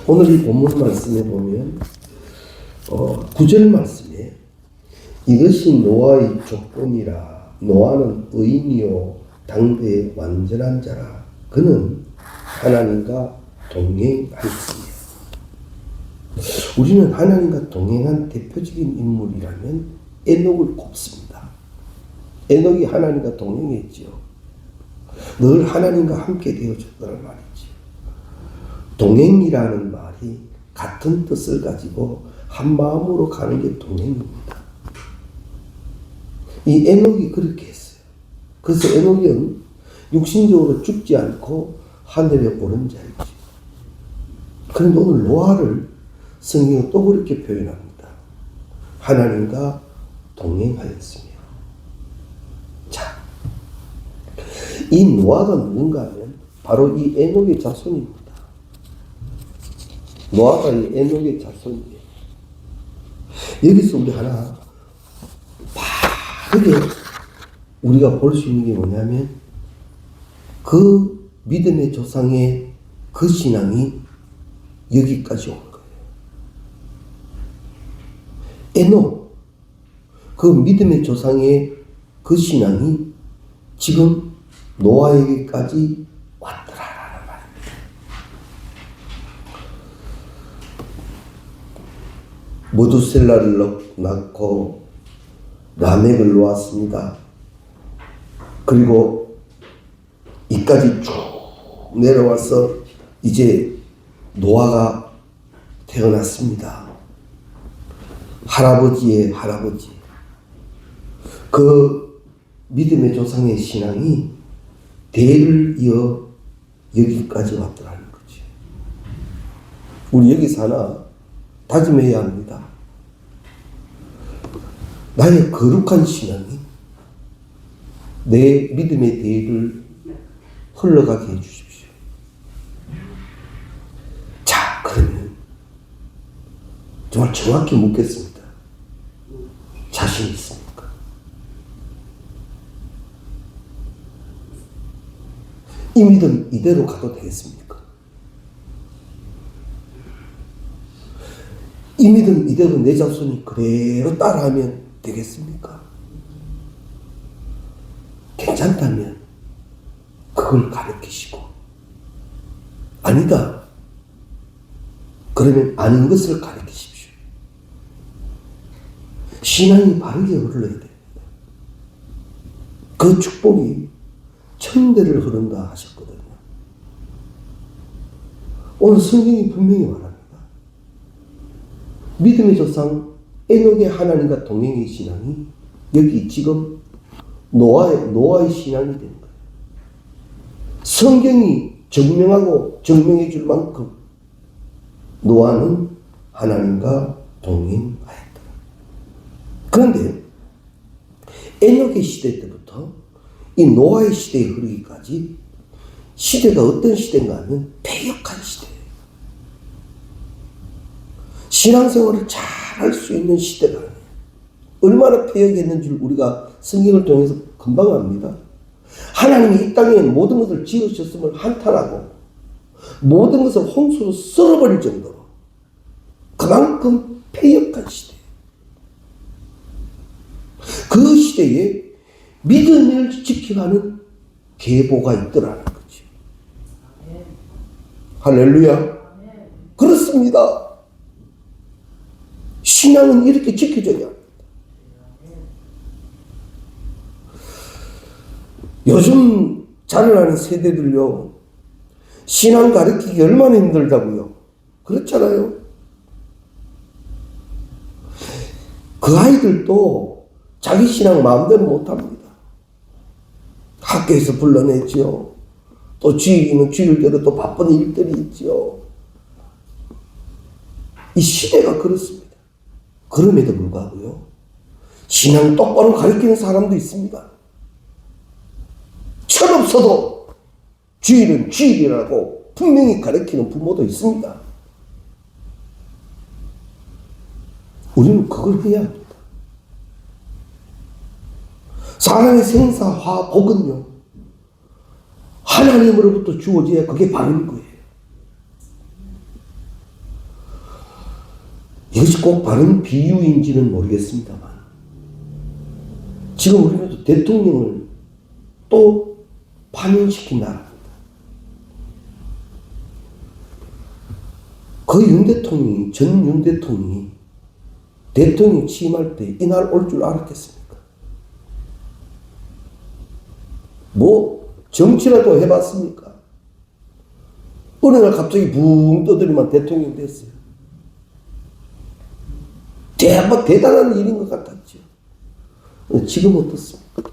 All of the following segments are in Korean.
오늘 이 본문 말씀에 보면 9절 말씀에 이것이 노아의 조건이라. 노아는 의인이요 당대의 완전한 자라. 그는 하나님과 동행하였으며. 우리는 하나님과 동행한 대표적인 인물이라면 에녹을 꼽습니다. 에녹이 하나님과 동행했지요. 늘 하나님과 함께 되어줬다는 말이지요. 동행이라는 말이 같은 뜻을 가지고 한 마음으로 가는 게 동행입니다. 이 에녹이 그렇게 했어요. 그래서 에녹은 육신적으로 죽지 않고 하늘에 오른 자이지. 그런데 오늘 노아를 성경은 또 그렇게 표현합니다. 하나님과 동행하였으며. 자, 이 노아가 누군가 하면 바로 이 에녹의 자손입니다. 노아가 이 에녹의 자손이에요. 여기서 우리 하나 바르게 우리가 볼 수 있는 게 뭐냐면 그 믿음의 조상의 그 신앙이 여기까지 온 거예요. 에녹, 그 믿음의 조상의 그 신앙이 지금 노아에게까지 왔더라라는 말입니다. 모두셀라를 낳고 라멕을 놓았습니다. 그리고 이까지 쭉 내려와서 이제 노아가 태어났습니다. 할아버지의 할아버지. 그 믿음의 조상의 신앙이 대를 이어 여기까지 왔더라는 거지. 우리 여기서 하나 다짐해야 합니다. 나의 거룩한 신앙이 내 믿음의 대를 흘러가게 해주십시오. 자, 그러면 정말 정확히 묻겠습니다. 자신 있습니까? 이 믿음 이대로 가도 되겠습니까? 이 믿음 이대로 내 자손이 그대로 따라하면 되겠습니까? 괜찮다면 그걸 가르치시고, 아니다 그러면 아닌 것을 가르치십시오. 신앙이 바르게 흘러야 됩니다. 그 축복이 천대를 흐른다 하셨거든요. 오늘 성경이 분명히 말합니다. 믿음의 조상 에녹의 하나님과 동행의 신앙이 여기 지금 노아의 신앙이 된 거예요. 성경이 증명하고 증명해 줄 만큼 노아는 하나님과 동행하였다. 그런데 에녹의 시대 때부터 이 노아의 시대에 흐르기까지 시대가 어떤 시대인가 하면 패역한 시대예요. 신앙생활을 잘 할 수 있는 시대가 아니에요. 얼마나 패역했는지 우리가 성경을 통해서 금방 압니다. 하나님이 이 땅에 모든 것을 지으셨음을 한탄하고 모든 것을 홍수로 썰어버릴 정도로 그만큼 패역한 시대. 그 시대에 믿음을 지켜가는 계보가 있더라는 거죠. 할렐루야. 그렇습니다. 신앙은 이렇게 지켜져야 합니다. 요즘 자라나는 세대들요, 신앙 가르치기 얼마나 힘들다고요. 그렇잖아요. 그 아이들도 자기 신앙 마음대로 못합니다. 학교에서 불러내지요. 또 주일이면 주일대로 또 바쁜 일들이 있지요. 이 시대가 그렇습니다. 그럼에도 불구하고요, 신앙 똑바로 가르치는 사람도 있습니다. 철없어도 주일은 주일이라고 분명히 가르치는 부모도 있습니다. 우리는 그걸 해야 합니다. 사람의 생사, 화, 복은요, 하나님으로부터 주어져야 그게 바른 거예요. 이것이 꼭 바른 비유인지는 모르겠습니다만 지금 우리는 대통령을 또 파면시킨다. 그 윤 대통령이, 전 윤 대통령이 대통령이 취임할 때 이날 올 줄 알았겠습니까? 뭐 정치라도 해봤습니까? 어느 날 갑자기 붕 떠들이만 대통령이 됐어요. 대단한 일인 것 같았죠. 지금 어떻습니까?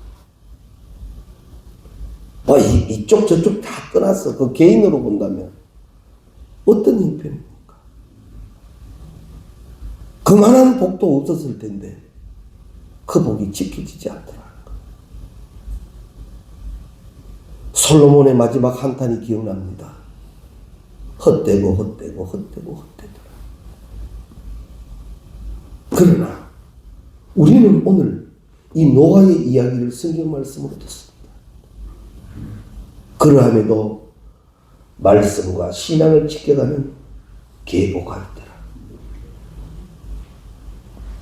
이쪽 저쪽 다 떠났어. 그 개인으로 본다면 어떤 형편입니까? 그만한 복도 없었을 텐데 그 복이 지켜지지 않더라는 거예요. 솔로몬의 마지막 한탄이 기억납니다. 헛되고 헛되고 헛되고 헛되더라. 그러나 우리는 오늘 이 노아의 이야기를 성경 말씀으로 듣습니다. 그러함에도 말씀과 신앙을 지켜가는 계보가 있더라.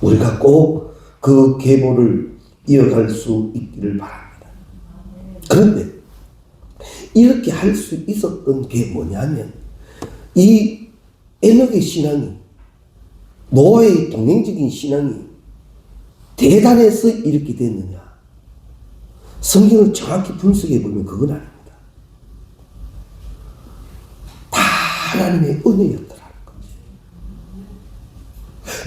우리가 꼭 그 계보를 이어갈 수 있기를 바랍니다. 그런데 이렇게 할 수 있었던 게 뭐냐면 이 에녹의 신앙이, 노아의 동행적인 신앙이 대단해서 이렇게 됐느냐? 성경을 정확히 분석해 보면 그건 아닙니다. 다 하나님의 은혜였더라는 거지.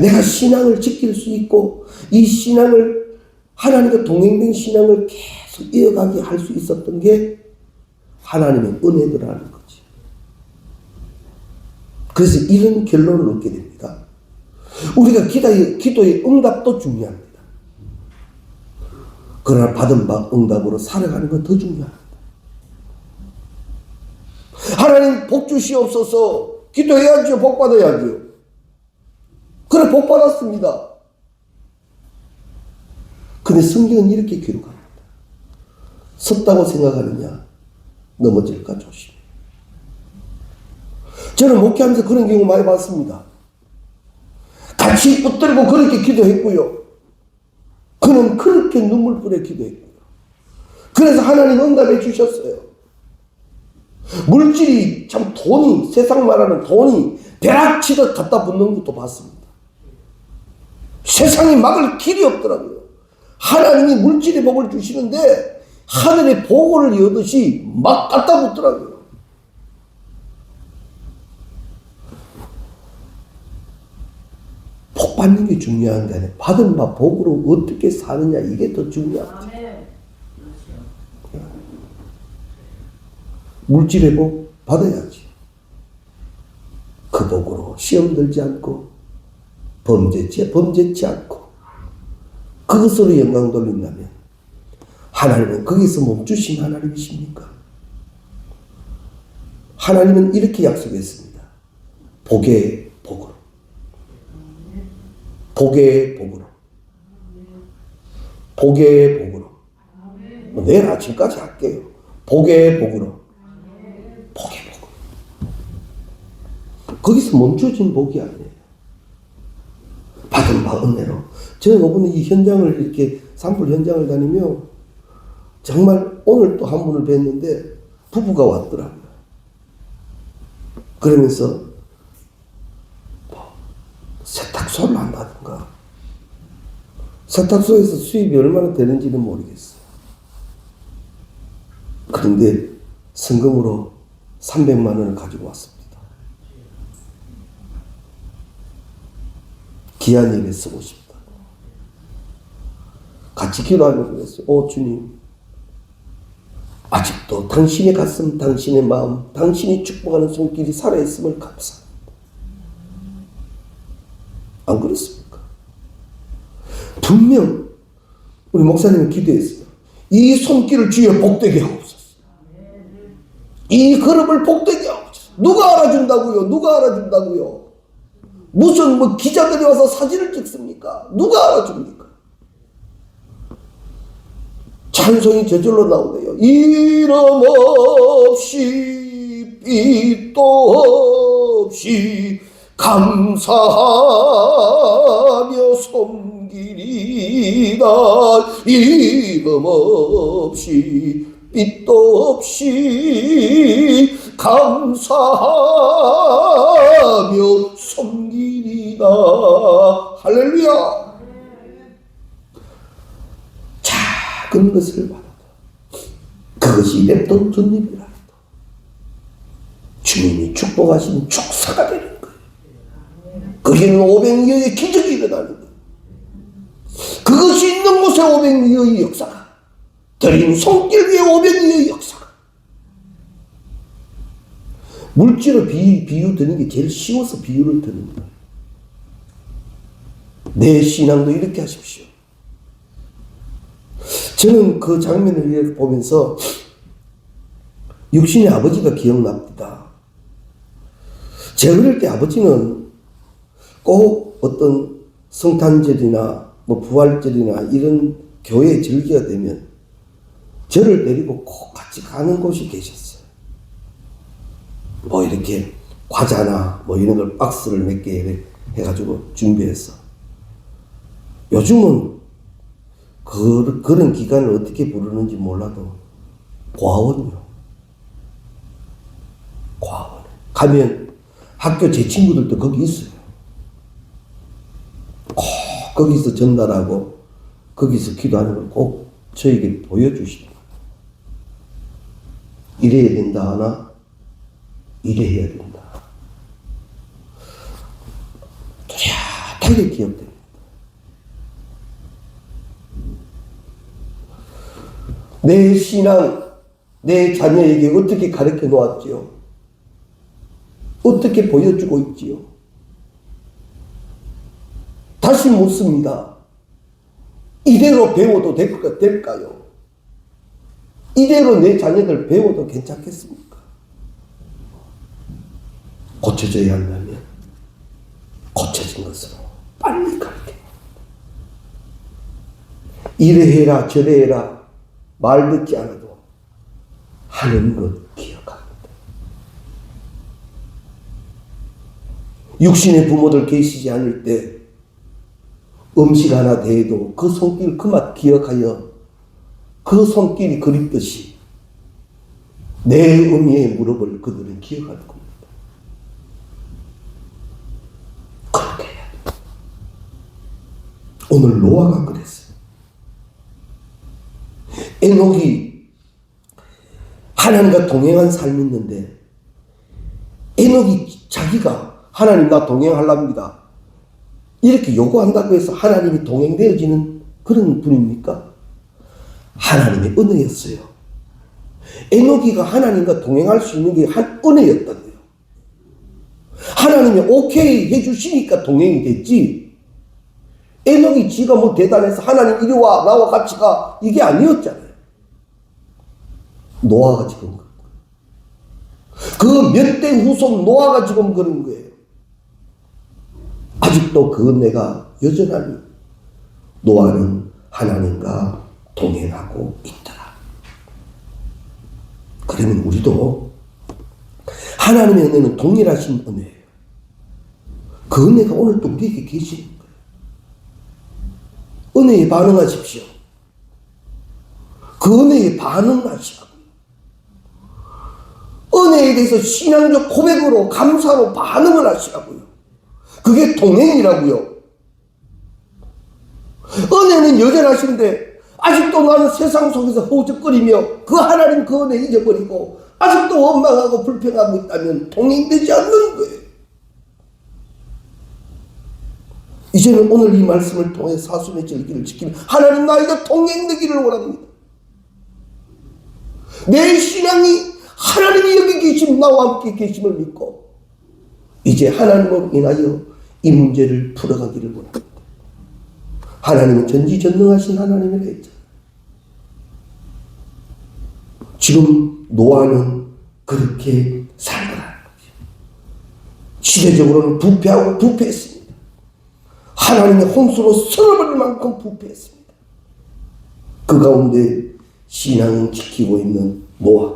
내가 신앙을 지킬 수 있고 이 신앙을, 하나님과 동행된 신앙을 계속 이어가게 할 수 있었던 게 하나님의 은혜더라는 거지. 그래서 이런 결론을 얻게 됩니다. 우리가 기도의 응답도 중요합니다. 그러나 받은 바 응답으로 살아가는 건 더 중요합니다. 하나님 복 주시옵소서. 기도해야죠. 복 받아야죠. 그래, 복 받았습니다. 근데 성경은 이렇게 기록합니다. 섰다고 생각하느냐? 넘어질까 조심해. 저는 목회하면서 그런 경우 많이 봤습니다. 같이 붙들고 그렇게 기도했고요. 그는 그렇게 눈물불에 기도했고요. 그래서 하나님 응답해 주셨어요. 물질이 참 돈이, 세상 말하는 돈이 벼락치듯 갖다 붙는 것도 봤습니다. 세상이 막을 길이 없더라고요. 하나님이 물질의 복을 주시는데 하늘의 보고를 여듯이 막 갖다 붙더라고요. 복 받는 게 중요한 게 아니라 받은 바 복으로 어떻게 사느냐, 이게 더 중요합니다. 물질의 복 받아야지. 그 복으로 시험 들지 않고 범죄치 않고 그것으로 영광 돌린다면 하나님은 거기서 멈추신 하나님이십니까? 하나님은 이렇게 약속했습니다. 복의 복으로. 복의 복으로. 복의 복으로. 내일 아침까지 할게요. 복의 복으로. 복의 복으로. 거기서 멈춰진 복이 아니에요. 받은 바 은혜로. 저는 이번에 이 현장을 이렇게 산불 현장을 다니며 정말 오늘 또 한 분을 뵀는데 부부가 왔더라고요. 그러면서 세탁소를 한다든가 세탁소에서 수입이 얼마나 되는지는 모르겠어요. 그런데 성금으로 300만 원을 가지고 왔습니다. 귀한 일에 쓰고 싶다. 같이 기도하면서 그랬어요. 주님, 아직도 당신의 가슴, 당신의 마음, 당신이 축복하는 손길이 살아있음을 감사합니다. 안 그렇습니까? 분명 우리 목사님은 기도했어요. 이 손길을 주여 복되게 하옵소서. 이 그릇을 복되게 하옵소서. 누가 알아준다고요? 누가 알아준다고요? 무슨 기자들이 와서 사진을 찍습니까? 누가 알아줍니까? 찬송이 저절로 나오네요. 이름 없이 빛도 없이 감사하며 섬기리다. 이름 없이 빛도 없이 감사하며 섬기리다. 할렐루야. 작은 것을 받아도 그것이 냅돈 전립이라 해도 주님이 축복하신 축사가 되는 거예요. 거기는 500여의 기적이 일어나는 거예요. 그것이 있는 곳에 500여의 역사가, 드린 손길 위에 500여의 역사가. 물질로 비유 드는 게 제일 쉬워서 비유를 드는 거예요. 내 신앙도 이렇게 하십시오. 저는 그 장면을 보면서 육신의 아버지가 기억납니다. 제 어릴 때 아버지는 꼭 어떤 성탄절이나 뭐 부활절이나 이런 교회 절기가 되면 저를 데리고 꼭 같이 가는 곳이 계셨어요. 뭐 이렇게 과자나 뭐 이런 걸 박스를 몇 개 해가지고 준비해서. 요즘은 그런 기간을 어떻게 부르는지 몰라도 과원요. 과원. 가면 학교 제 친구들도 거기 있어요. 꼭 거기서 전달하고 거기서 기도하는 걸 꼭 저에게 보여주시더라고요. 이래야 된다 하나 이래야 된다. 뚜렷하게 기억됩니다. 내 신앙, 내 자녀에게 어떻게 가르쳐 놓았지요? 어떻게 보여주고 있지요? 다시 묻습니다. 이대로 배워도 될까요? 이대로 내 자녀들 배워도 괜찮겠습니까? 고쳐져야 한다면 고쳐진 것으로 빨리 가르쳐. 이래 해라 저래 해라 말 듣지 않아도 하는 것 기억합니다. 육신의 부모들 계시지 않을 때 음식 하나 대해도 그 손길 그 맛 기억하여 그 손길이 그립듯이 내 의미의 무릎을 그들은 기억할 겁니다. 그렇게 해야 돼. 오늘 노아가 그랬어요. 에녹이 하나님과 동행한 삶이었는데 에녹이 자기가 하나님 나 동행하랍니다 이렇게 요구한다고 해서 하나님이 동행되어지는 그런 분입니까? 하나님의 은혜였어요. 에녹이가 하나님과 동행할 수 있는 게 한 은혜였던 거예요. 하나님이 오케이 해주시니까 동행이 됐지, 에녹이 지가 뭐 대단해서 하나님 이리 와 나와 같이 가 이게 아니었잖아요. 노아가 지금 그런 거예요. 그 몇 대 후손 노아가 지금 그런 거예요. 아직도 그 은혜가 여전하니 노아는 하나님과 동행하고 있더라. 그러면 우리도 하나님의 은혜는 동일하신 은혜예요. 그 은혜가 오늘 또 우리에게 계시는 거예요. 은혜에 반응하십시오. 그 은혜에 반응하시라고요. 은혜에 대해서 신앙적 고백으로 감사로 반응을 하시라고요. 그게 동행이라고요. 은혜는 여전하신데 아직도 나는 세상 속에서 허우적거리며 그 하나님 그 은혜 잊어버리고 아직도 원망하고 불평하고 있다면 동행되지 않는 거예요. 이제는 오늘 이 말씀을 통해 사순의 절기를 지키며 하나님 나에게 동행되기를 원합니다. 내 신앙이 하나님이 여기 계심 나와 함께 계심을 믿고 이제 하나님으로 인하여 이 문제를 풀어가기를 원합니다. 하나님은 전지전능하신 하나님이라 했잖아요. 지금 노아는 그렇게 살더라는 거죠. 시대적으로는 부패하고 부패했습니다. 하나님의 홍수로 쓸어버릴 만큼 부패했습니다. 그 가운데 신앙을 지키고 있는 노아,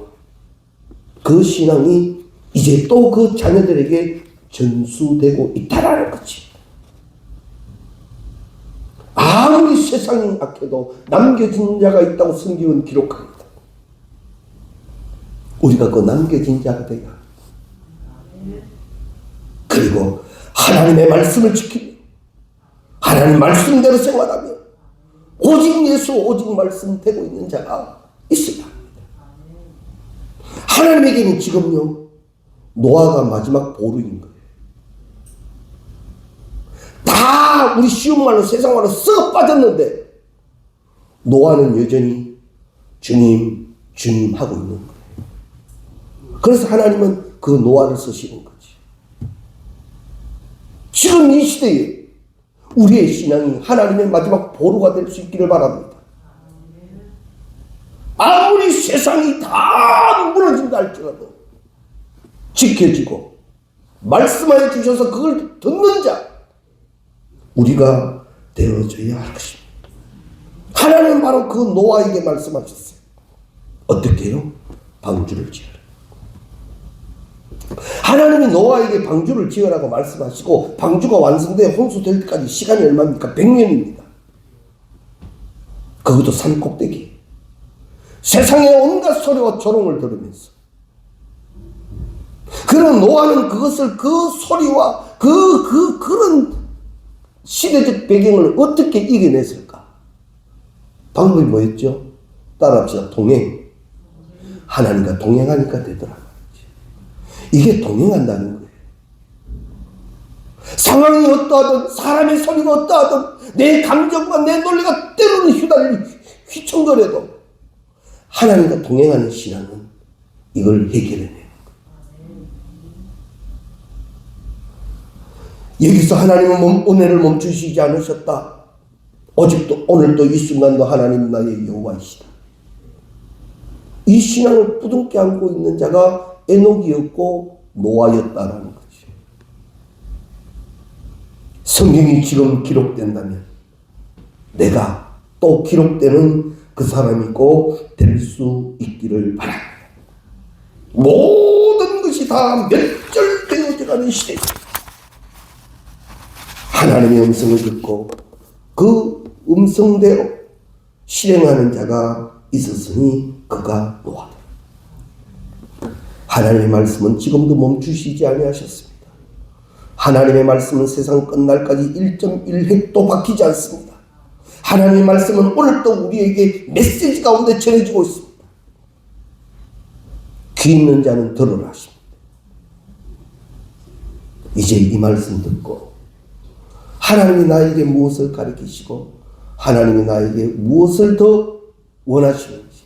그 신앙이 이제 또 그 자녀들에게 전수되고 있다라는 거지. 아무리 세상이 악해도 남겨진 자가 있다고 성경은 기록합니다. 우리가 그 남겨진 자가 되야. 그리고 하나님의 말씀을 지키며 하나님 말씀대로 생활하며 오직 예수 오직 말씀 되고 있는 자가 있어야 합니다. 하나님에게는 지금요 노아가 마지막 보루인 거예요. 다 우리 쉬운 말로 세상 말로 썩어 빠졌는데 노아는 여전히 주님 주님 하고 있는 거예요. 그래서 하나님은 그 노아를 쓰시는 거지. 지금 이 시대에 우리의 신앙이 하나님의 마지막 보루가 될 수 있기를 바랍니다. 아무리 세상이 다 무너진다 할지라도 지켜지고 말씀하여 주셔서 그걸 듣는 자 우리가 되어줘야 할 것입니다. 하나님은 바로 그 노아에게 말씀하셨어요. 어떻게 해요? 방주를 지어라. 하나님이 노아에게 방주를 지으라고 말씀하시고 방주가 완성돼 홍수될 때까지 시간이 얼마입니까? 100년입니다. 그것도 산 꼭대기. 세상의 온갖 소리와 조롱을 들으면서 그런 노아는 그것을 그 소리와 그런 시대적 배경을 어떻게 이겨냈을까? 방법이 뭐였죠? 따라합시다. 동행. 하나님과 동행하니까 되더라. 이게 동행한다는 거예요. 상황이 어떠하든 사람의 소리가 어떠하든 내 감정과 내 논리가 때로는 휘청거려도 하나님과 동행하는 신앙은 이걸 해결해내요. 여기서 하나님은 은혜를 멈추시지 않으셨다. 오직도 오늘도 이 순간도 하나님 나의 여호와이시다. 이 신앙을 부둥켜 안고 있는 자가 에녹이었고 노아였다라는 거지. 성경이 지금 기록된다면 내가 또 기록되는 그 사람이 꼭 될 수 있기를 바랍니다. 모든 것이 다 멸절되어져 가는 시대. 하나님의 음성을 듣고 그 음성대로 실행하는 자가 있었으니 그가 노아다. 하나님의 말씀은 지금도 멈추시지 아니하셨습니다. 하나님의 말씀은 세상 끝날까지 1.1획도 바뀌지 않습니다. 하나님의 말씀은 오늘도 우리에게 메시지 가운데 전해지고 있습니다. 귀 있는 자는 들으라 하십니다. 이제 이 말씀 듣고 하나님이 나에게 무엇을 가르치시고 하나님이 나에게 무엇을 더 원하시는지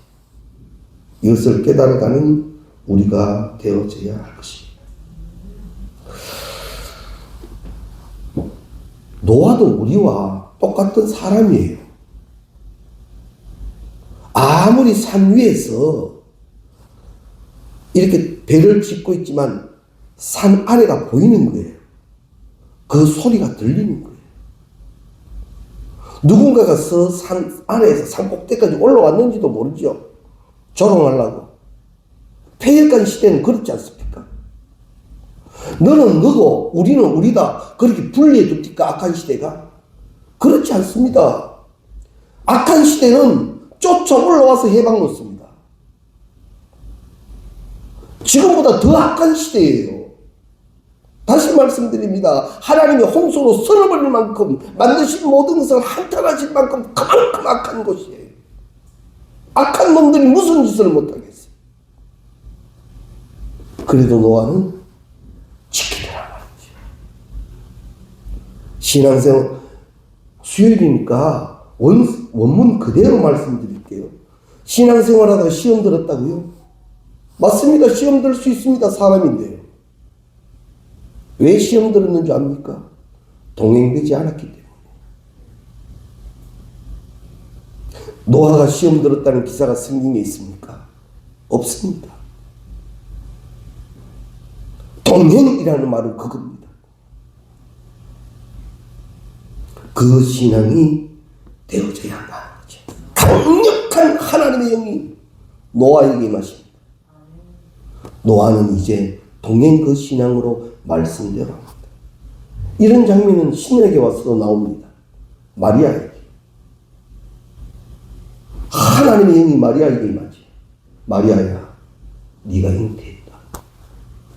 이것을 깨달아가는 우리가 되어져야 할 것입니다. 노아도 우리와 똑같은 사람이에요. 아무리 산 위에서 이렇게 배를 짓고 있지만 산 아래가 보이는 거예요. 그 소리가 들리는 거예요. 누군가가 산 아래에서 산 꼭대기까지 올라왔는지도 모르죠. 조롱하려고. 폐역한 시대는 그렇지 않습니까? 너는 너고 우리는 우리다 그렇게 분리해 둡니까? 악한 시대가? 그렇지 않습니다. 악한 시대는 쫓아 올라와서 해방 놓습니다. 지금보다 더 악한 시대예요. 다시 말씀드립니다. 하나님의 홍수로 쓸어버릴 만큼 만드신 모든 것을 한탄하실 만큼 그만큼 악한 곳이에요. 악한 놈들이 무슨 짓을 못하겠어요. 그래도 노아는 지키더라 말이지. 신앙생활 수요일이니까 원문 그대로 말씀드릴게요. 신앙생활하다가 시험 들었다고요? 맞습니다. 시험 들 수 있습니다. 사람인데요. 왜 시험 들었는 줄 압니까? 동행되지 않았기 때문에. 노아가 시험 들었다는 기사가 성경에 있습니까? 없습니다. 동행이라는 말은 그겁니다. 그 신앙이 되어져야 한다는 거죠. 강력한 하나님의 영이 노아에게 임하십니다. 노아는 이제 동행 그 신앙으로 말씀대로 합니다. 이런 장면은 신에게 와서도 나옵니다. 마리아에게. 하나님의 영이 마리아에게 임하지. 마리아야, 네가 잉태했다.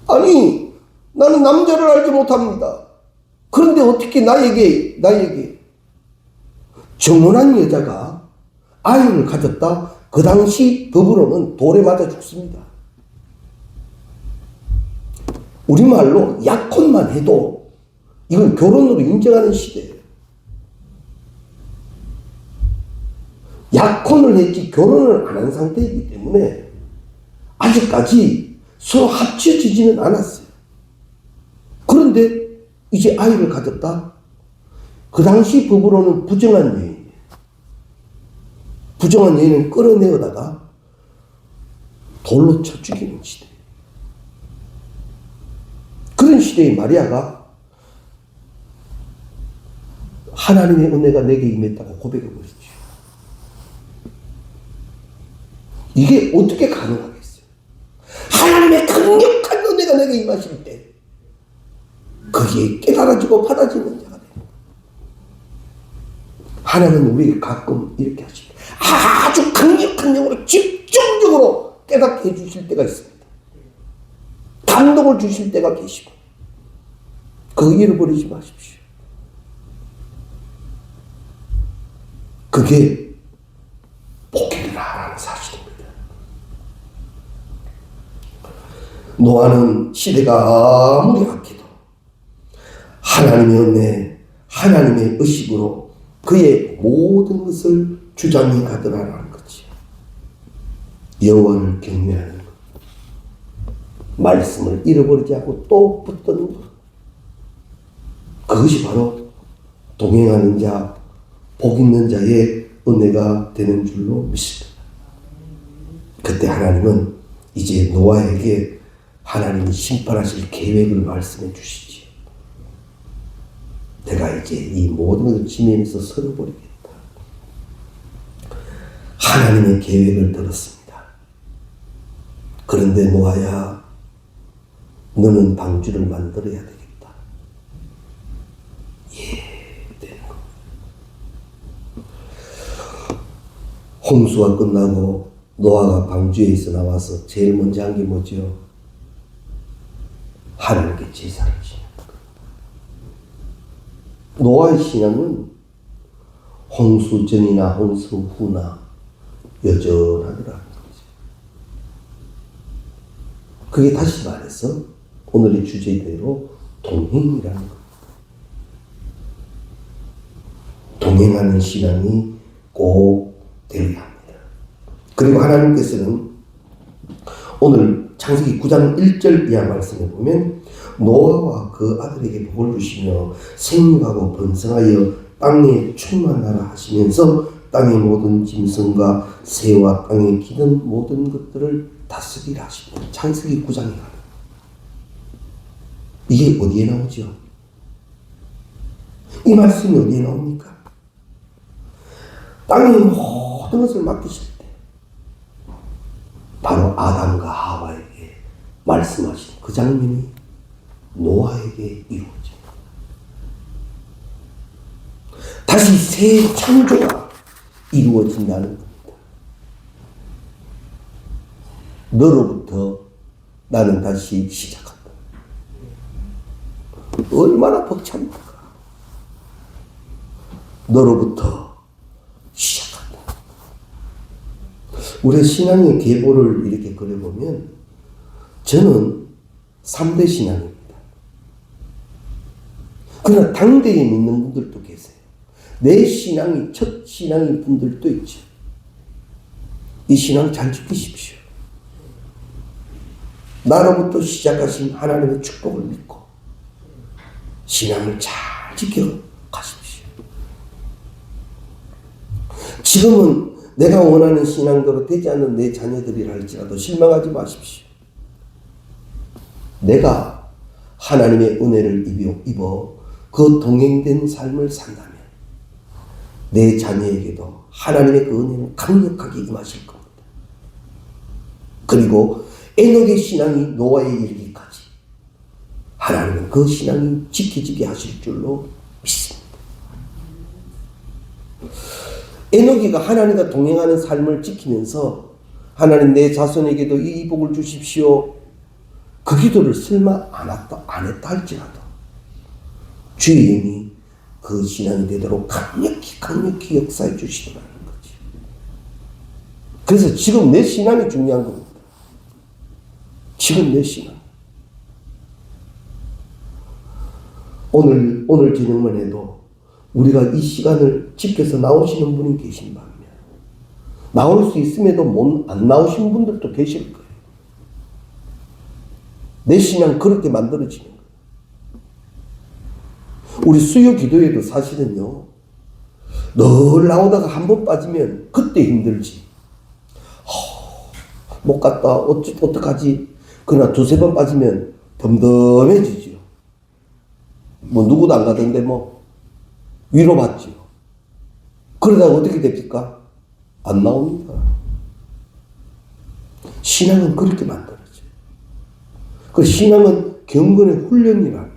아니, 나는 남자를 알지 못합니다. 그런데 어떻게 나에게 정혼한 여자가 아이를 가졌다? 그 당시 법으로는 돌에 맞아 죽습니다. 우리말로 약혼만 해도 이건 결혼으로 인정하는 시대예요. 약혼을 했지 결혼을 안 한 상태이기 때문에 아직까지 서로 합쳐지지는 않았어요. 그런데 이제 아이를 가졌다? 그 당시 법으로는 부정한 여인이에요. 부정한 여인은 끌어내어다가 돌로 쳐 죽이는 시대. 그런 시대에 마리아가 하나님의 은혜가 내게 임했다고 고백해 보시죠. 이게 어떻게 가능하겠어요? 하나님의 강력한 은혜가 내게 임하실 때 거기에 깨달아지고 받아지는 자가 됩니다. 하나님은 우리에게 가끔 이렇게 하십니다. 아주 강력한 영으로 집중적으로 깨닫게 해주실 때가 있습니다. 감동을 주실 때가 계시고 그거 잃어버리지 마십시오. 그게 복이라는 사실입니다. 노아는 시대가 아무리 악해도 하나님의 은혜, 하나님의 의식으로 그의 모든 것을 주장해 가더라라는 거지. 여호와를 경외하는 것, 말씀을 잃어버리지 않고 또 붙드는 것, 그것이 바로 동행하는 자, 복 있는 자의 은혜가 되는 줄로 믿습니다. 그때 하나님은 이제 노아에게 하나님이 심판하실 계획을 말씀해 주시지. 내가 이제 이 모든 것을 지면에서 설어버리겠다. 하나님의 계획을 들었습니다. 그런데 노아야, 너는 방주를 만들어야 되겠다. 되는 겁니다. 홍수가 끝나고 노아가 방주에서 나와서 제일 먼저 한 게 뭐죠? 하나님께 제사를 지내는 거예요. 노아의 신앙은 홍수 전이나 홍수 후나 여전하더라는 거죠. 그게 다시 말해서 오늘의 주제대로 동행이라는 겁니다. 동행하는 신앙이 꼭 되어야 합니다. 그리고 하나님께서는 오늘 창세기 9장 1절 이하 말씀에 보면 노아와 그 아들에게 복을 주시며 생육하고 번성하여 땅에 충만하라 하시면서 땅의 모든 짐승과 새와 땅에 기는 모든 것들을 다스리라 하십니다. 창세기 9장에 가면 이게 어디에 나오죠? 이 말씀이 어디에 나옵니까? 땅의 모든 것을 맡기실 때 바로 아담과 하와에게 말씀하신 그 장면이 노아에게 이루어집니다. 다시 새 창조가 이루어진다는 겁니다. 너로부터 나는 다시 시작한다. 얼마나 벅찹니까? 너로부터 시작한다. 우리 신앙의 계보를 이렇게 그려보면 저는 3대 신앙입니다. 그러나 당대에 믿는 분들도 계세요. 내 신앙이 첫 신앙인 분들도 있죠. 이 신앙 잘 지키십시오. 나로부터 시작하신 하나님의 축복을 믿고 신앙을 잘 지켜 가십시오. 지금은 내가 원하는 신앙대로 되지 않는 내 자녀들이라 할지라도 실망하지 마십시오. 내가 하나님의 은혜를 입어 그 동행된 삶을 산다면 내 자녀에게도 하나님의 그 은혜는 강력하게 임하실 겁니다. 그리고 에녹의 신앙이 노아에 이르기까지 하나님은 그 신앙이 지켜지게 하실 줄로 믿습니다. 에노기가 하나님과 동행하는 삶을 지키면서 하나님 내 자손에게도 이 복을 주십시오. 그 기도를 설마 안 했다 할지라도 주의 영이 그 신앙이 되도록 강력히 역사해 주시더라는 거지. 그래서 지금 내 신앙이 중요한 겁니다. 지금 내 신앙. 오늘 저녁만 해도 우리가 이 시간을 지켜서 나오시는 분이 계신 반면 나올 수 있음에도 안 나오신 분들도 계실 거예요. 내 신앙 그렇게 만들어지는 거예요. 우리 수요 기도에도 사실은요, 늘 나오다가 한 번 빠지면 그때 힘들지. 못 갔다 어떡하지? 그러나 두세 번 빠지면 덤덤해지지요. 뭐 누구도 안 가던데 뭐 위로받지요. 그러다가 어떻게 됩니까? 안 나옵니다. 신앙은 그렇게 만들어져요. 그 신앙은 경건의 훈련이랍니다.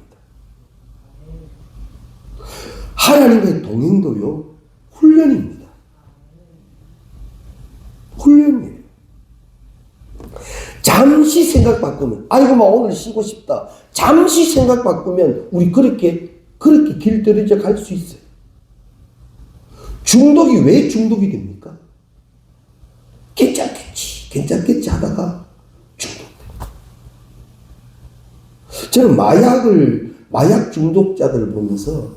하나님과의 동행도요, 훈련입니다. 훈련이에요. 잠시 생각 바꾸면, 아이고, 막 오늘 쉬고 싶다. 잠시 생각 바꾸면, 우리 그렇게 길들여져 갈 수 있어요. 중독이 왜 중독이 됩니까? 괜찮겠지 하다가 중독됩니다. 저는 마약 중독자들을 보면서,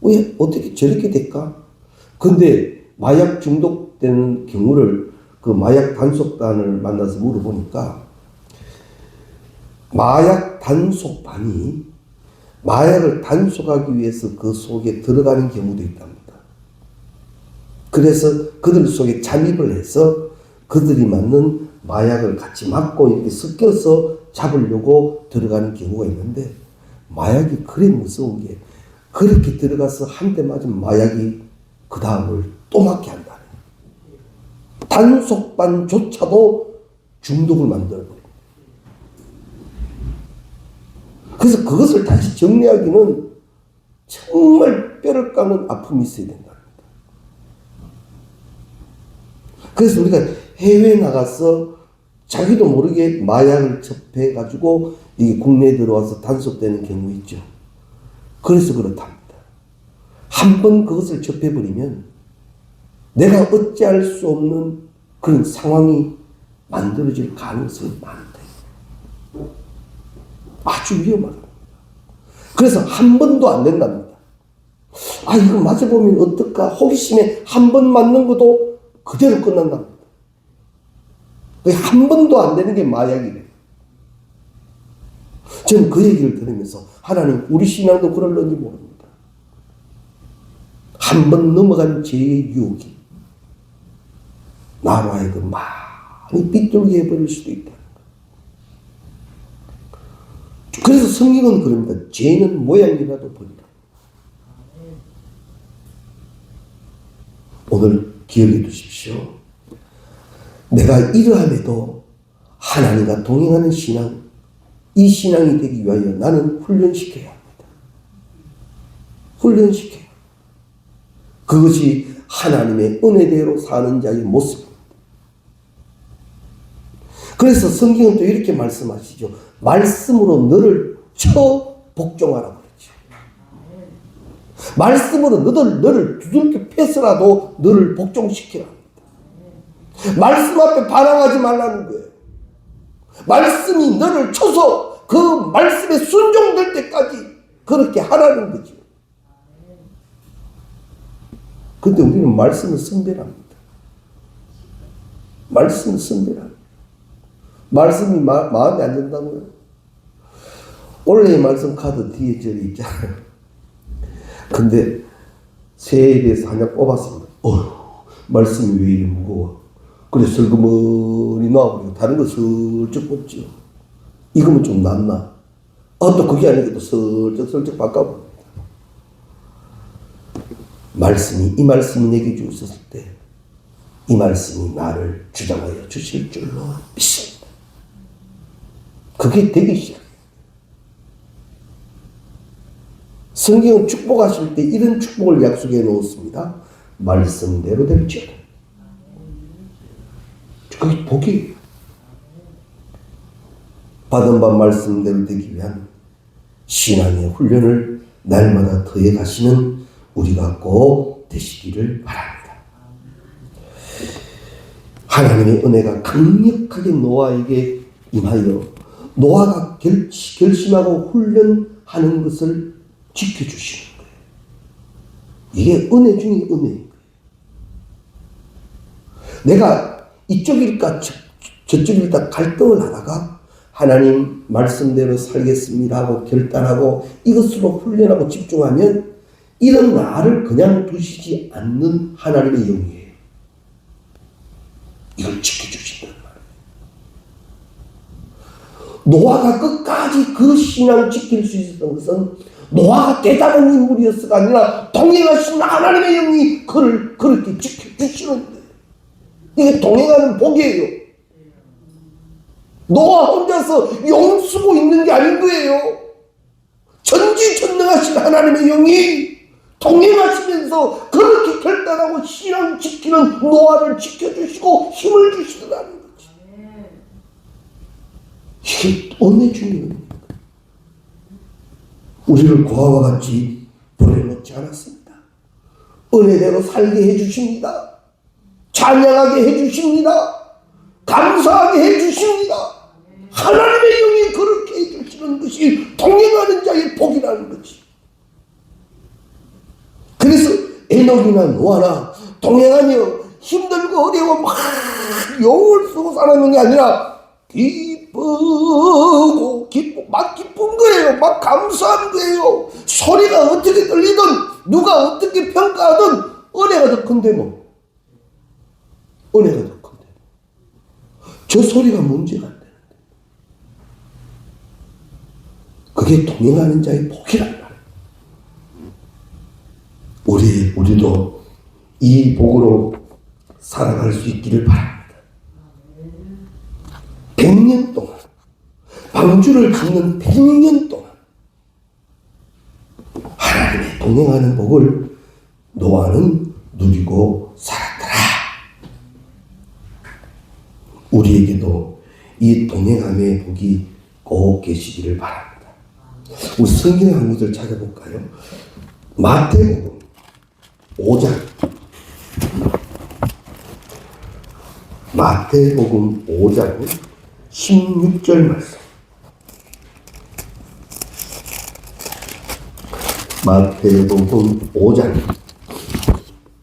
왜 어떻게 저렇게 될까? 근데 마약 중독되는 경우를 그 마약 단속반을 만나서 물어보니까 마약 단속반이 마약을 단속하기 위해서 그 속에 들어가는 경우도 있답니다. 그래서 그들 속에 잠입을 해서 그들이 맞는 마약을 같이 맞고 이렇게 섞여서 잡으려고 들어가는 경우가 있는데 마약이 그래 무서운 게 그렇게 들어가서 한 대 맞으면 마약이 그 다음을 또 맞게 한다. 단속반조차도 중독을 만들어버립니다. 그래서 그것을 다시 정리하기는 정말 뼈를 까는 아픔이 있어야 된다. 그래서 우리가 해외에 나가서 자기도 모르게 마약을 접해가지고 이게 국내에 들어와서 단속되는 경우 있죠. 그래서 그렇답니다. 한 번 그것을 접해버리면 내가 어찌할 수 없는 그런 상황이 만들어질 가능성이 많다. 아주 위험하다. 그래서 한 번도 안 된답니다. 이거 맞아보면 어떨까? 호기심에 한 번 맞는 것도 그대로 끝난답니다. 한 번도 안 되는 게 마약이래. 저는 그 얘기를 들으면서 하나님, 우리 신앙도 그럴런지 모릅니다. 한 번 넘어간 죄의 유혹이 나로 하여금 많이 삐뚤게 해버릴 수도 있다. 그래서 성경은 그럽니다. 죄는 모양이라도 버리라. 오늘 기억해 두십시오. 내가 이러함에도 하나님과 동행하는 신앙, 이 신앙이 되기 위하여 나는 훈련시켜야 합니다. 훈련시켜야 합니다. 그것이 하나님의 은혜대로 사는 자의 모습입니다. 그래서 성경은 또 이렇게 말씀하시죠. 말씀으로 너를 복종하라 그러죠. 말씀으로 너를 두들겨 패서라도 너를 복종시키라 합니다. 말씀 앞에 반항하지 말라는 거예요. 말씀이 너를 쳐서 그 말씀에 순종될 때까지 그렇게 하라는 거죠. 근데 우리는 말씀을 선별합니다. 말씀을 선별합니다. 말씀이 마음에 안 든다고요? 원래 말씀 카드 뒤에 저기 있잖아요. 근데 새해에 대해서 한 장 뽑았습니다. 말씀이 왜 이리 무거워? 그래서 슬그머니 놔버리고 다른 거 슬쩍 뽑지요. 이거면 좀 낫나? 또 그게 아니고 또 슬쩍 바꿔버립니다. 이 말씀이 내게 주셨을 때 이 말씀이 나를 주장하여 주실 줄로 믿습니다. 그게 되기 시작해요. 성경은 축복하실 때 이런 축복을 약속해 놓았습니다. 말씀대로 될지어다. 그게 복이 받은 바 말씀대로 되기 위한 신앙의 훈련을 날마다 더해 가시는 우리가 꼭 되시기를 바랍니다. 하나님의 은혜가 강력하게 노아에게 임하여 노아가 결심하고 훈련하는 것을 지켜주시는 거예요. 이게 은혜 중에 은혜인 거예요. 내가 이쪽일까 저쪽일까 갈등을 하다가 하나님 말씀대로 살겠습니다 하고 결단하고 이것으로 훈련하고 집중하면 이런 나를 그냥 두시지 않는 하나님의 영이에요. 이걸 지켜주신다는 말이에요. 노아가 끝까지 그 신앙을 지킬 수 있었던 것은 노아가 대단한 인물이었어가 아니라 동행하신 하나님의 영이 그를 그렇게 지켜주시는 거예요. 이게 동행하는 복이에요. 노아 혼자서 용 쓰고 있는 게 아닌 거예요. 전지전능하신 하나님의 영이 동행하시면서 그렇게 결단하고 신앙 지키는 노아를 지켜주시고 힘을 주시더라는 거지. 이게 은혜 중에 은혜입니다. 우리를 고아와 같이 버려놓지 않았습니다. 은혜대로 살게 해주십니다. 찬양하게 해주십니다. 감사하게 해주십니다. 하나님의 영이 그렇게 해주시는 것이 동행하는 자의 복이라는 거지. 그래서 에녹이나 노아나 동행하며 힘들고 어려워 막 용을 쓰고 살아가는 게 아니라 막 기쁜 거예요. 막 감사한 거예요. 소리가 어떻게 들리든 누가 어떻게 평가하든 은혜가 더 큰데 뭐. 은혜가 더 큰데 저 소리가 문제가 안 되는데. 그게 동행하는 자의 복이란 말이에요. 우리도 이 복으로 살아갈 수 있기를 바랍니다. 100년 동안 방주를 짓는 100년 동안 하나님의 동행하는 복을 노아는 누리고 살았더라. 우리에게도 이 동행함의 복이 꼭 계시기를 바랍니다. 우리 성경 한 구절 찾아볼까요? 마태복음 5장 마태복음 5장 16절 말씀. 마태복음 5장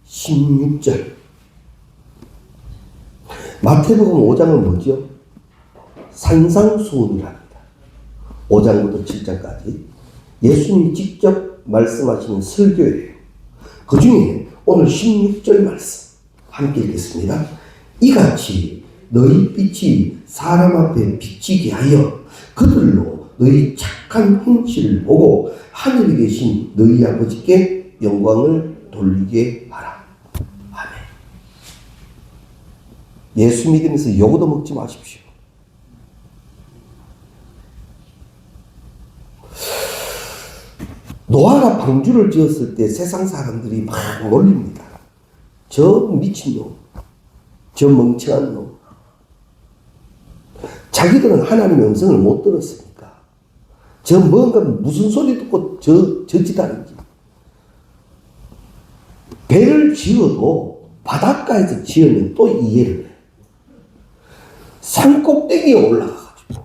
16절. 마태복음 5장은 뭐죠? 산상수훈이랍니다. 5장부터 7장까지 예수님이 직접 말씀하시는 설교예요. 그 중에 오늘 16절 말씀 함께 읽겠습니다. 이같이 너희 빛이 사람 앞에 비치게 하여 그들로 너희 착한 행실을 보고 하늘에 계신 너희 아버지께 영광을 돌리게 하라. 아멘. 예수 믿으면서 요거도 먹지 마십시오. 노아가 방주를 지었을 때 세상 사람들이 막 놀립니다. 저 미친놈, 저 멍청한 놈. 자기들은 하나님의 음성을 못 들었으니까 저 뭔가 무슨 소리 듣고 저 짓하는지. 배를 지어도 바닷가에서 지으면 또 이해를 해. 산 꼭대기에 올라가가지고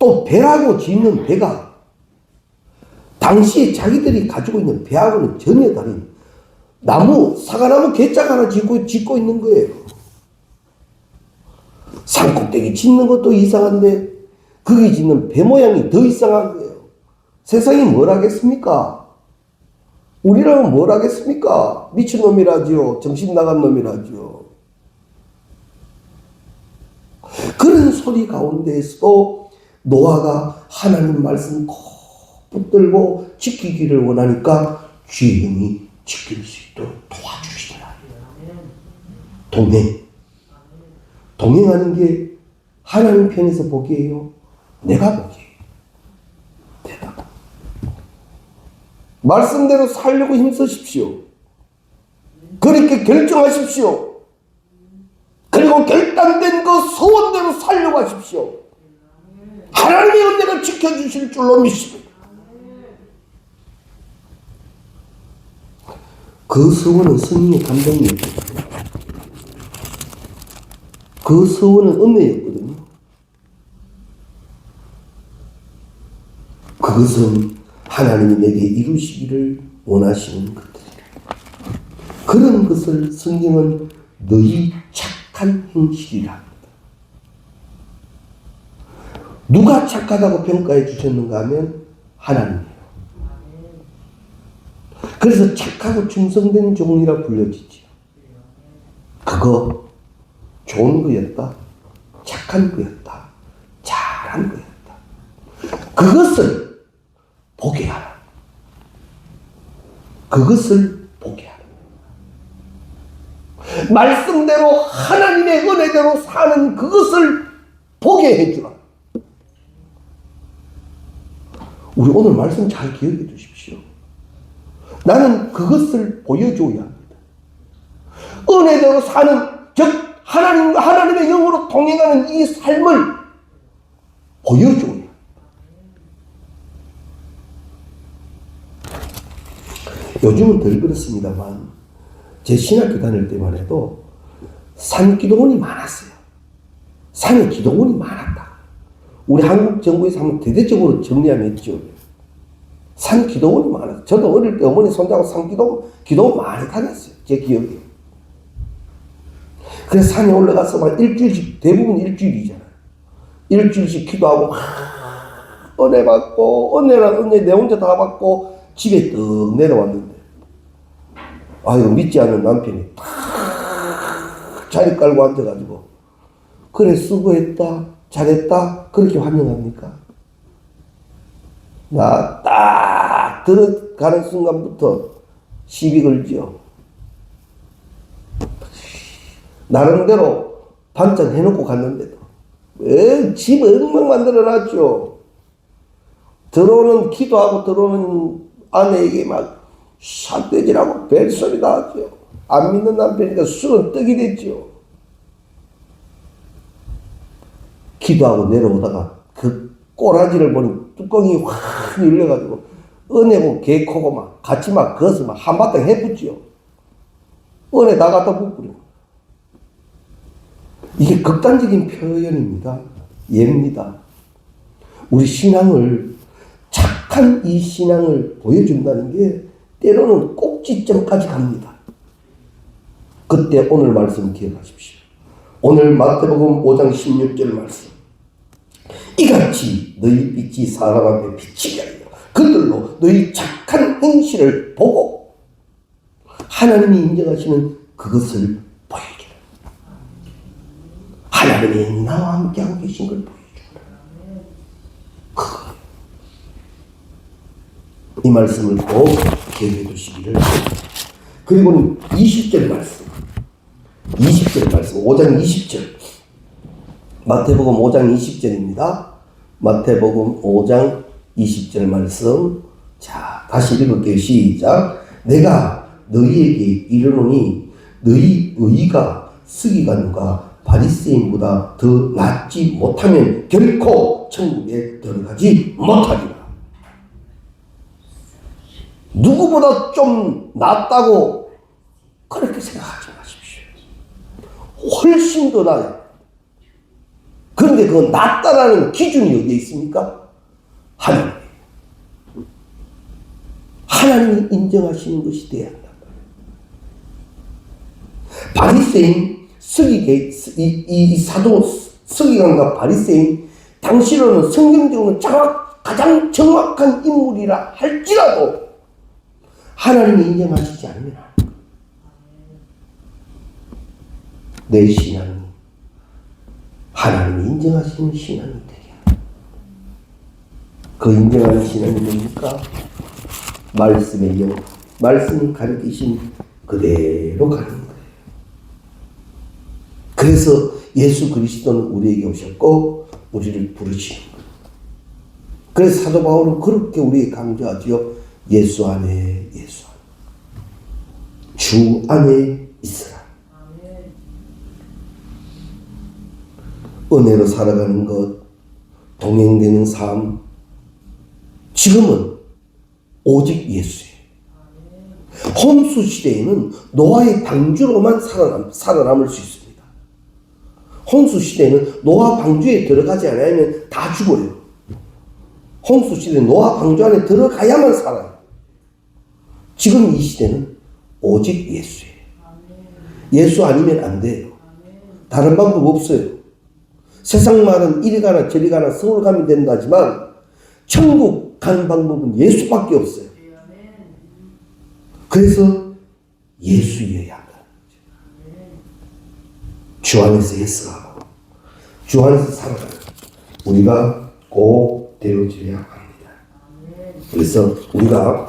또 배라고 짓는 배가 당시에 자기들이 가지고 있는 배하고는 전혀 다른 나무, 사과나무 괴짝 하나 짓고 있는 거예요. 산꼭대기 짓는 것도 이상한데 거기 짓는 배 모양이 더 이상한 거예요. 세상이 뭘 하겠습니까? 우리라면 뭘 하겠습니까? 미친놈이라지요. 정신 나간 놈이라지요. 그런 소리 가운데에서도 노아가 하나님 말씀 꼭 붙들고 지키기를 원하니까 주의 영이 지킬 수 있도록 도와주시더라. 동행하는 게 하나님 편에서 복이에요? 내가 복이에요? 내가. 말씀대로 살려고 힘쓰십시오. 그렇게 결정하십시오. 그리고 결단된 그 소원대로 살려고 하십시오. 하나님의 은혜를 지켜주실 줄로 믿습니다. 그 소원은 성령의 감동이었거든요. 그 소원은 은혜였거든요. 그것은 하나님이 내게 이루시기를 원하시는 것들이라. 그런 것을 성경은 너희 착한 행실이라 합니다. 누가 착하다고 평가해 주셨는가 하면 하나님이에요. 그래서 착하고 충성된 종이라 불려지지요. 그거 좋은 거였다. 착한 거였다. 잘한 거였다. 그것을 보게 하라. 그것을 보게 하라. 말씀대로 하나님의 은혜대로 사는 그것을 보게 해주라. 우리 오늘 말씀 잘 기억해 주십시오. 나는 그것을 보여줘야 합니다. 은혜대로 사는, 즉 하나님의 영으로 동행하는 이 삶을 보여줘야 합니다. 요즘은 덜 그렇습니다만 제 신학교 다닐 때만 해도 산 기도원이 많았어요. 산에 기도원이 많았다. 우리 한국 정부에서 한번 대대적으로 정리하면 있죠. 산 기도원이 많았어요. 저도 어릴 때 어머니 손자하고 산 기도원 많이 다녔어요. 제 기억에. 그래서 산에 올라가서 막 일주일씩, 대부분 일주일이잖아요. 일주일씩 기도하고 은혜 받고, 은혜랑 은혜 내 혼자 다 받고 집에 떡 내려왔는데, 아유, 믿지 않는 남편이 탁 자리 깔고 앉아가지고, 그래, 수고했다, 잘했다, 그렇게 환영합니까? 나 딱 들어가는 순간부터 시비 걸죠. 나름대로 반찬 해놓고 갔는데도 집 엉망 만들어놨죠. 기도하고 들어오는 아내에게 막 샷대질하고 벨소리 나왔죠. 안 믿는 남편이니까 술은 떡이 됐죠. 기도하고 내려오다가 그 꼬라지를 보니 뚜껑이 확 열려가지고 은혜고 개코고 막 같이 막 그것을 막 한바탕 해붙지요. 은혜 다 갖다 붓고요. 이게 극단적인 표현입니다. 예입니다. 우리 신앙을, 착한 이 신앙을 보여준다는 게 때로는 꼭지점까지 갑니다. 그때 오늘 말씀 기억하십시오. 오늘 마태복음 5장 16절 말씀. 이같이 너희 빛이 사람 앞에 비치게 하여 그들로 너희 착한 행실을 보고 하나님이 인정하시는 그것을 보여주라. 하나님이 나와 함께하고 계신 걸 보여주라. 그거. 이 말씀을 꼭 기억해 두시기를. 그리고는 20절 말씀. 20절 말씀. 5장 20절. 마태복음 5장 20절입니다. 마태복음 5장 20절 말씀. 자, 다시 읽을게요. 시작. 내가 너희에게 이르노니 너희 의가 서기관과 바리새인보다 더 낫지 못하면 결코 천국에 들어가지 못하리라. 누구보다 좀 낫다고 그렇게 생각하지 마십시오. 훨씬 더 나아요. 그런데 그 낫다라는 기준이 어디에 있습니까? 하나님이 인정하시는 것이 돼야 한다. 바리새인, 이 사도 서기관과 바리새인, 당시로는 성경적으로는 가장 정확한 인물이라 할지라도 하나님이 인정하시지 않으면 내 신앙이 하나님이 인정하시는 신앙이 되게 합니다. 그 인정하는 신앙이 뭡니까? 말씀의 영, 말씀이 가르치신 그대로 가는 거예요. 그래서 예수 그리스도는 우리에게 오셨고 우리를 부르시는 거예요. 그래서 사도 바울은 그렇게 우리에게 강조하지요. 예수 안에 주 안에 있으라. 은혜로 살아가는 것, 동행되는 삶, 지금은 오직 예수예요. 홍수 시대에는 노아의 방주로만 살아남을 수 있습니다. 홍수 시대에는 노아 방주에 들어가지 않으면 다 죽어요. 홍수 시대는 노아 방주 안에 들어가야만 살아요. 지금 이 시대는 오직 예수예요. 예수 아니면 안 돼요. 다른 방법 없어요. 세상 말은 이리 가나 저리 가나 서울 가면 된다지만 천국 가는 방법은 예수밖에 없어요. 그래서 예수여야 한다는 거죠. 주 안에서 예수하고 주 안에서 살아가는 우리가 꼭 되어줘야 합니다. 그래서 우리가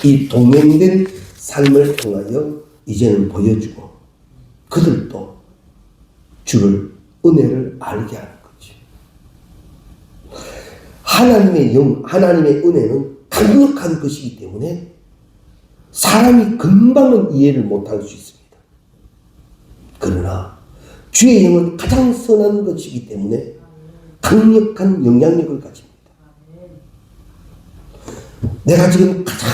이 동행된 삶을 통하여 이제는 보여주고 그들도 주를 은혜를 알게 하는 거죠. 하나님의 하나님의 은혜는 강력한 것이기 때문에 사람이 금방은 이해를 못할 수 있습니다. 그러나 주의 영은 가장 선한 것이기 때문에 강력한 영향력을 가집니다. 내가 지금 가장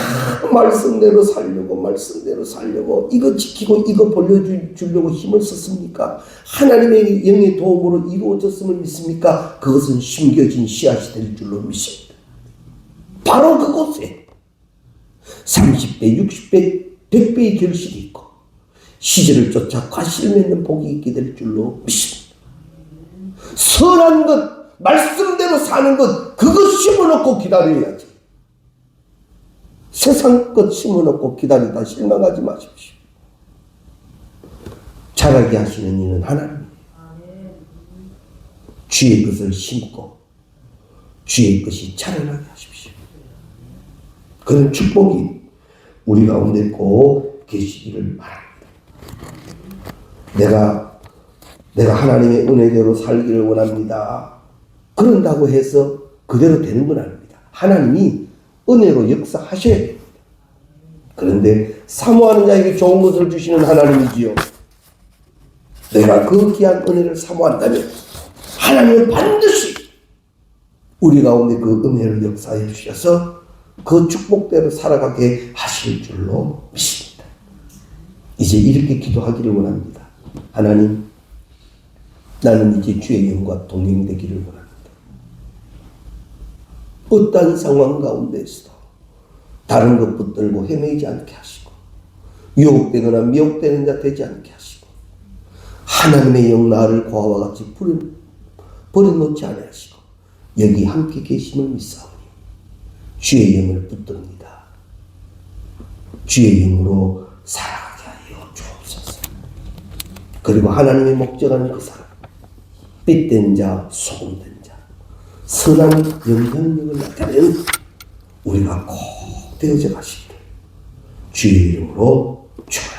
말씀대로 살려고 이거 지키고 이거 벌려주려고 힘을 썼습니까? 하나님의 영의 도움으로 이루어졌음을 믿습니까? 그것은 심겨진 씨앗이 될 줄로 믿습니다. 바로 그곳에 30배, 60배, 100배의 결실이 있고 시절을 쫓아 과실 맺는 복이 있게 될 줄로 믿습니다. 선한 것, 말씀대로 사는 것, 그것 심어놓고 기다려야지. 세상 것 심어놓고 기다리다 실망하지 마십시오. 자라게 하시는 이는 하나님이에요. 주의 것을 심고 주의 것이 자라나게 하십시오. 그런 축복이 우리 가운데 꼭 계시기를 바랍니다. 내가 하나님의 은혜대로 살기를 원합니다. 그런다고 해서 그대로 되는 건 아닙니다. 하나님이 은혜로 역사하셔야 됩니다. 그런데 사모하는 자에게 좋은 것을 주시는 하나님이지요. 내가 그 귀한 은혜를 사모한다면 하나님은 반드시 우리 가운데 그 은혜를 역사해 주셔서 그 축복대로 살아가게 하실 줄로 믿습니다. 이제 이렇게 기도하기를 원합니다. 하나님, 나는 이제 주의 영과 동행되기를 원합니다. 어떠한 상황 가운데서도 다른 것 붙들고 헤매지 않게 하시고 유혹되거나 미혹되는 자 되지 않게 하시고 하나님의 영 나를 고아와 같이 버려놓지 않으시고 여기 함께 계심을 믿사오니 주의 영을 붙듭니다. 주의 영으로 살아가게 하여 주옵소서. 그리고 하나님의 목적하는 그 사람, 빛된 자, 소금된 자, 선한 영향력을 나타내는 우리가 꼭 되어져 가시기를 주의 이름으로 축원합니다.